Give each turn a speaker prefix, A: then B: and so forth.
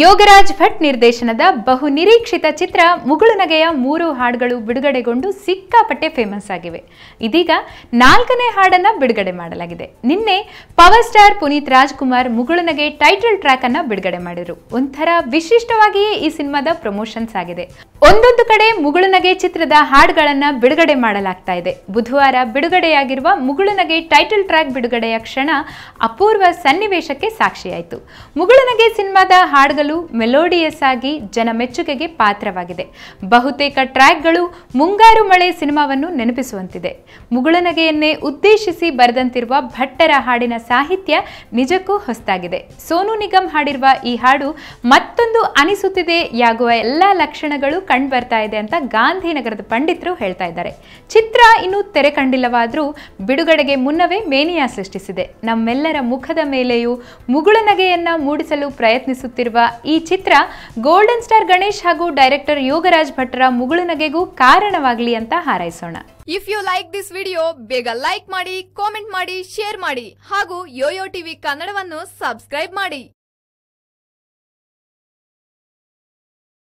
A: ಯೋಗರಾಜ್ ಭಟ್ ನಿರ್ದೇಶನದ ಬಹು ನಿರೀಕ್ಷಿತ ಚಿತ್ರ ಮುಗುಳುನಗೆಯ 3 ಹಾಡುಗಳು ಬಿಡುಗಡೆಗೊಂಡು ಸಿಕ್ಕಾಪಟ್ಟೆ ಫೇಮಸ್ ಆಗಿವೆ. ಇದೀಗ 4ನೇ ಹಾಡನ್ನ ಬಿಡುಗಡೆ ಮಾಡಲಾಗಿದೆ. ನಿನ್ನೆ power star Puneeth Rajkumar Mugulunage title track ಅನ್ನ ಬಿಡುಗಡೆ ಮಾಡಿದ್ರು. ಒಂಥರ ವಿಶಿಷ್ಟವಾಗಿಯೇ ಈ ಸಿನಿಮಾದ ಪ್ರಮೋಷನ್ಸ್ ಆಗಿದೆ. ಒಂದೊಂದು ಕಡೆ ಮುಗುಳುನಗೆ ಚಿತ್ರದ ಹಾಡುಗಳನ್ನ ಬಿಡುಗಡೆ ಮಾಡಲಾಗ್ತಾ ಇದೆ. ಬುಧವಾರ ಬಿಡುಗಡೆಯಾಗಿರುವ ಮುಗುಳುನಗೆ ಟೈಟಲ್ ಟ್ರ್ಯಾಕ್ ಬಿಡುಗಡೆಯ ಕ್ಷಣ ಅಪೂರ್ವ ಸನ್ನಿವೇಶಕ್ಕೆ ಸಾಕ್ಷಿಯಾಯಿತು. ಮುಗುಳುನಗೆ ಸಿನಿಮಾದ ಹಾಡುಗಳು ಮೆಲೋಡಿಯಸ್ ಆಗಿ ಜನ ಮೆಚ್ಚುಗೆಗೆ ಪಾತ್ರವಾಗಿದೆ. ಬಹುತೇಕ ಟ್ರ್ಯಾಕ್ಗಳು ಮುಂಗಾರು ಮಳೆ ಸಿನಿಮಾವನ್ನು ನೆನಪಿಸುವಂತಿದೆ. ಮುಗುಳುನಗೆಯನ್ನೇ ಉದ್ದೇಶಿಸಿ ಬರೆದಂತಿರುವ ಭಟ್ಟರ ಹಾಡಿನ ಸಾಹಿತ್ಯ ನಿಜಕ್ಕೂ ಹೊಸದಾಗಿದೆ. ಸೋನು ನಿಗಮ್ ಹಾಡಿರುವ ಈ ಹಾಡು ಮತ್ತೊಂದು ಅನಿಸುತ್ತಿದೆ ಯಾಗುವ ಎಲ್ಲಾ ಲಕ್ಷಣಗಳು ಕಂಡು ಬರ್ತಾ ಇದೆ ಅಂತ ಗಾಂಧಿನಗರದ ಪಂಡಿತರು ಹೇಳ್ತಾ ಇದ್ದಾರೆ. ಚಿತ್ರ ಇನ್ನೂ ತೆರೆ ಕಂಡಿಲ್ಲವಾದ್ರೂ ಬಿಡುಗಡೆಗೆ ಮುನ್ನವೇ ಮೇನಿಯಾ ಸೃಷ್ಟಿಸಿದೆ. ನಮ್ಮೆಲ್ಲರ ಮುಖದ ಮೇಲೆಯೂ ಮುಗುಳುನಗೆಯನ್ನ ಮೂಡಿಸಲು ಪ್ರಯತ್ನಿಸುತ್ತಿರುವ ಈ ಚಿತ್ರ ಗೋಲ್ಡನ್ ಸ್ಟಾರ್ ಗಣೇಶ್ ಹಾಗೂ ಡೈರೆಕ್ಟರ್ ಯೋಗರಾಜ್ ಭಟ್ರ ಮುಗುಳುನಗೆಗೂ ಕಾರಣವಾಗಲಿ ಅಂತ ಹಾರೈಸೋಣ.
B: If you like this video ಬೇಗ ಲೈಕ್ ಮಾಡಿ, ಕಾಮೆಂಟ್ ಮಾಡಿ, ಶೇರ್ ಮಾಡಿ ಹಾಗೂ ಯೋಯೋ ಟಿವಿ ಕನ್ನಡವನ್ನು ಸಬ್ಸ್ಕ್ರೈಬ್ ಮಾಡಿ.